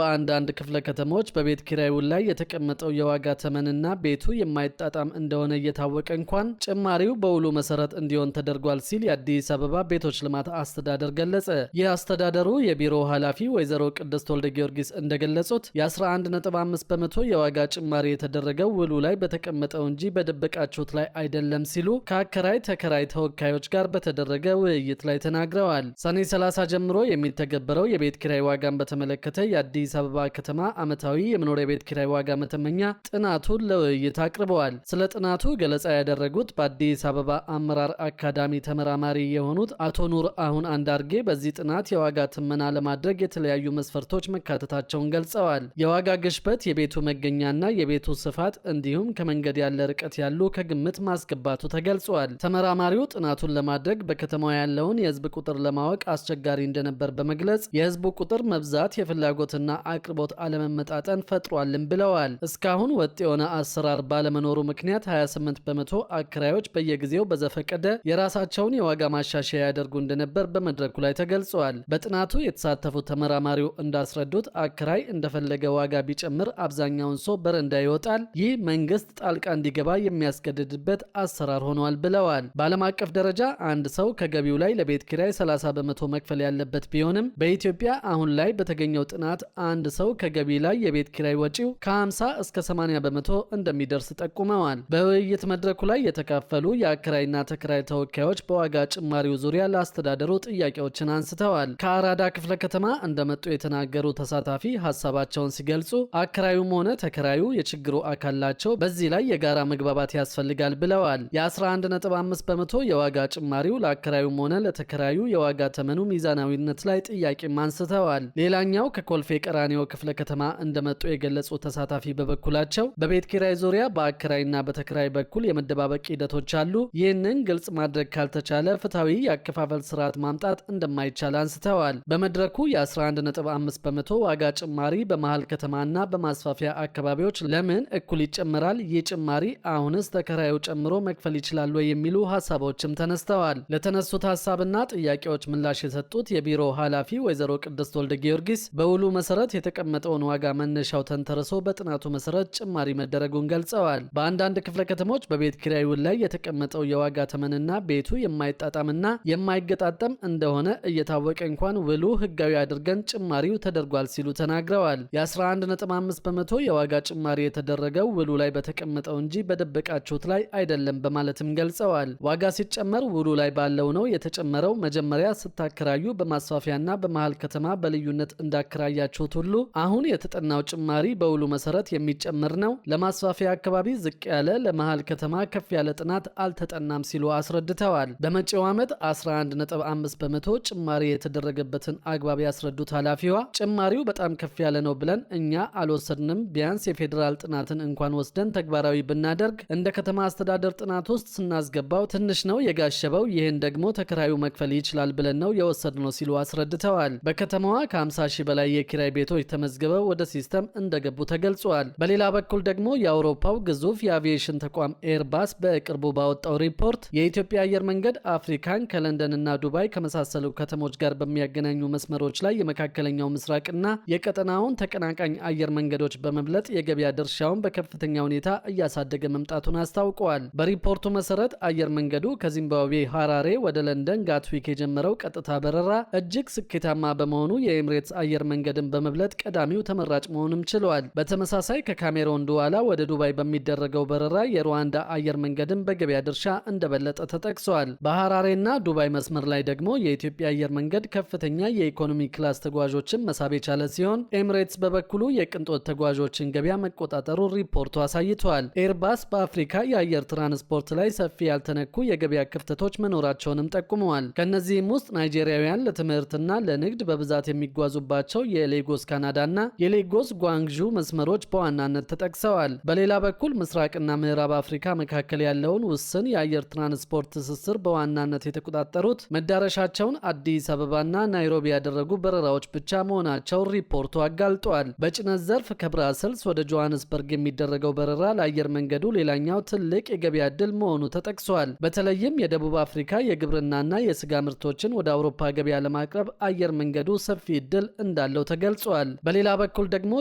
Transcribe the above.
በአንዳንድ ክፍለ ከተሞች በቤት ኪራይ ውል ላይ የተቀመጠው የዋጋ ተመንና ቤቱ የማይጣጣም እንደሆነ እየታወቀ እንኳን ጭማሪው በውሉ መሰረት እንዲሆን ተደርጓል ሲል የአዲስ አበባ ቤቶች ልማት አስተዳደር ገለጸ። የአስተዳደሩ የቢሮ ኃላፊ ወይዘሮ ቅድስት ወልደ ጊዮርጊስ እንደገለጹት የ11.5 በመቶ የዋጋ ጭማሪ የተደረገው ውሉ ላይ በተቀመጠው እንጂ በደበቃችሁት ላይ አይደለም ሲሉ ከአከራይ ተከራይ ተወካዮች ጋር በተደረገ ውይይት ላይ ተናግረዋል። ሰኔ 30 ጀምሮ የሚተገበረው የቤት ኪራይ ዋጋን በተመለከተ የአዲስ አበባ ከተማ ዓመታዊ የመኖሪያ ቤት ኪራይ ዋጋ መተመኛ ጥናቱን ለውይይት አቅርበዋል። ስለ ጥናቱ ገለጻ ያደረጉት በአዲስ አበባ አመራር አካዳሚ ተመራማሪ የሆኑት አቶ ኑር አሁን አንዳርጌ በዚህ ጥናት የዋጋ ትመና ለማድረግ የተለያዩ መስፈርቶች መካተታቸውን ገልጸዋል። የዋጋ ግሽበት፣ የቤቱ መገኛና የቤቱ ስፋት እንዲሁም ከመንገድ ያለ ርቀት ያሉ ከግምት ማስገባቱ ተገልጿል። ተመራማሪው ጥናቱን ለማድረግ በከተማው ያለውን የህዝብ ቁጥር ለማወቅ አስቸጋሪ እንደነበር በመግለጽ የህዝቡ ቁጥር መብዛት የፍላጎትና አቅርቦት አለመመጣጠን ፈጥሯልም ብለዋል። እስካሁን ወጥ የሆነ አሰራር ባለመኖሩ ምክንያት 28 በመቶ አከራዮች በየጊዜው በዘፈቀደ የራሳቸውን የዋጋ ማሻሻያ ያደርጉ እንደነበር በመድረኩ ላይ ተገልጿል። በጥናቱ የተሳተፉት ተመራማሪው እንዳስረዱት አከራይ እንደፈለገ ዋጋ ቢጨምር አብዛኛውን ሰው በረንዳ ይወጣል። ይህ መንግስት ጣልቃ እንዲገባ የሚያስገድድበት አሰራር ሆኗል ብለዋል። በዓለም አቀፍ ደረጃ አንድ ሰው ከገቢው ላይ ለቤት ኪራይ 30 በመቶ መክፈል ያለበት ቢሆንም በኢትዮጵያ አሁን ላይ በተገኘው ጥናት አንድ ሰው ከገቢ ላይ የቤት ኪራይ ወጪው ከ50 እስከ 80 በመቶ እንደሚደርስ ጠቁመዋል። በውይይት መድረኩ ላይ የተካፈሉ የአከራይና ተከራይ ተወካዮች በዋጋ ጭማሪው ዙሪያ ለአስተዳደሩ ጥያቄዎችን አንስተዋል። ከአራዳ ክፍለ ከተማ እንደመጡ የተናገሩ ተሳታፊ ሀሳባቸውን ሲገልጹ አከራዩም ሆነ ተከራዩ የችግሩ አካል ናቸው፣ በዚህ ላይ የጋራ መግባባት ያስፈልጋል ብለዋል። የ11.5 በመቶ የዋጋ ጭማሪው ለአከራዩም ሆነ ለተከራዩ የዋጋ ተመኑ ሚዛናዊነት ላይ ጥያቄም አንስተዋል። ሌላኛው ከኮልፌ ቀራኒዮ ክፍለ ከተማ እንደመጡ የገለጹ ተሳታፊ በበኩላቸው በቤት ኪራይ ዙሪያ በአከራይና በተከራይ በኩል የመደባበቅ ሂደቶች አሉ። ይህንን ግልጽ ማድረግ ካልተቻለ ፍትሐዊ የአከፋፈል ስርዓት ማምጣት እንደማይቻል አንስተዋል። በመድረኩ የ11.5 በመቶ ዋጋ ጭማሪ በመሃል ከተማና በማስፋፊያ አካባቢዎች ለምን እኩል ይጨምራል? ይህ ጭማሪ አሁንስ ተከራዩ ጨምሮ መክፈል ይችላል ወይ? የሚሉ ሀሳቦችም ተነስተዋል። ለተነሱት ሀሳብና ጥያቄዎች ምላሽ የሰጡት የቢሮ ኃላፊ ወይዘሮ ቅድስት ወልደ ጊዮርጊስ በውሉ መሰረት የተቀመጠውን ዋጋ መነሻው ተንተርሶ በጥናቱ መሰረት ጭማሪ መደረጉን ገልጸዋል። በአንዳንድ ክፍለ ከተሞች በቤት ኪራይ ውል ላይ የተቀመጠው የዋጋ ተመንና ቤቱ የማይጣጣምና የማይገጣጠም እንደሆነ እየታወቀ እንኳን ውሉ ህጋዊ አድርገን ጭማሪው ተደርጓል ሲሉ ተናግረዋል። የ11.5 በመቶ የዋጋ ጭማሪ የተደረገው ውሉ ላይ በተቀመጠው እንጂ በደበቃችሁት ላይ አይደለም በማለትም ገልጸዋል። ዋጋ ሲጨመር ውሉ ላይ ባለው ነው የተጨመረው። መጀመሪያ ስታከራዩ በማስፋፊያና በመሃል ከተማ በልዩነት እንዳከራያችሁት ሁሉ አሁን የተጠናው ጭማሪ በውሉ መሰረት የሚጨምር ነው። ለማስፋፊያ አካባቢ ዝቅ ያለ፣ ለመሃል ከተማ ከፍ ያለ ጥናት አልተጠናም ሲሉ አስረድተዋል። በመጪው ዓመት 11.5 በመቶ ጭማሪ የተደረገበትን አግባብ ያስረዱት ኃላፊዋ ጭማሪው በጣም ከፍ ያለ ነው ብለን እኛ አልወሰድንም። ቢያንስ የፌዴራል ጥናትን እንኳን ወስደን ተግባራዊ ብናደርግ እንደ ከተማ አስተዳደር ጥናት ውስጥ ስናስገባው ትንሽ ነው የጋሸበው። ይህን ደግሞ ተከራዩ መክፈል ይችላል ብለን ነው የወሰድነው ሲሉ አስረድተዋል። በከተማዋ ከ50 ሺህ በላይ የኪራይ ቤቶች ተመዝግበው ወደ ሲስተም እንደገቡ ተገልጿል። በሌላ በኩል ደግሞ የአውሮፓው ግዙፍ የአቪዬሽን ተቋም ኤርባስ በቅርቡ ባወጣው ሪፖርት የኢትዮጵያ አየር መንገድ አፍሪካን ከለንደንና ዱባይ ከመሳሰሉ ከተሞች ጋር በሚያገናኙ መስመሮች ላይ የመካከለኛው ምስራቅና የቀጠናውን ተቀናቃኝ አየር መንገዶች በመብለጥ የገበያ ድርሻውን በከፍተኛ ሁኔታ እያሳደገ መምጣቱን አስታውቀዋል። በሪፖርቱ መሰረት አየር መንገዱ ከዚምባብዌ ሃራሬ ወደ ለንደን ጋትዊክ የጀመረው ቀጥታ በረራ እጅግ ስኬታማ በመሆኑ የኤምሬትስ አየር መንገድን በመብለጥ ቀዳሚው ተመራጭ መሆንም ችሏል። በተመሳሳይ ከካሜሮን ዱዋላ ወደ ዱባይ በሚደረገው በረራ የሩዋንዳ አየር መንገድን በገበያ ድርሻ እንደበለጠ ተጠቅሷል። በሐራሬና ዱባይ መስመር ላይ ደግሞ የኢትዮጵያ አየር መንገድ ከፍተኛ የኢኮኖሚ ክላስ ተጓዦችን መሳብ የቻለ ሲሆን ኤምሬትስ በበኩሉ የቅንጦት ተጓዦችን ገበያ መቆጣጠሩ ሪፖርቱ አሳይቷል። ኤርባስ በአፍሪካ የአየር ትራንስፖርት ላይ ሰፊ ያልተነኩ የገበያ ክፍተቶች መኖራቸውንም ጠቁመዋል። ከነዚህም ውስጥ ናይጄሪያውያን ለትምህርትና ለንግድ በብዛት የሚጓዙባቸው የሌጎስ ካናዳና የሌጎስ ጓንግዡ መስመሮች በዋናነት ተጠቅሰዋል። በሌላ በኩል ምስራቅና ምዕራብ አፍሪካ መካከል ያለውን ውስን የአየር ትራንስፖርት ትስስር በዋናነት የተቆጣጠሩት መዳረሻቸውን አዲስ አበባና ናይሮቢ ያደረጉ በረራዎች ብቻ መሆናቸው ሪፖርቱ አጋልጧል። በጭነት ዘርፍ ከብራሰልስ ወደ ጆሃንስበርግ የሚደረገው በረራ ለአየር መንገዱ ሌላኛው ትልቅ የገበያ ዕድል መሆኑ ተጠቅሷል። በተለይም የደቡብ አፍሪካ የግብርናና የስጋ ምርቶችን ወደ አውሮፓ ገበያ ለማቅረብ አየር መንገዱ ሰፊ ዕድል እንዳለው ተገልጿል። ገልጿል። በሌላ በኩል ደግሞ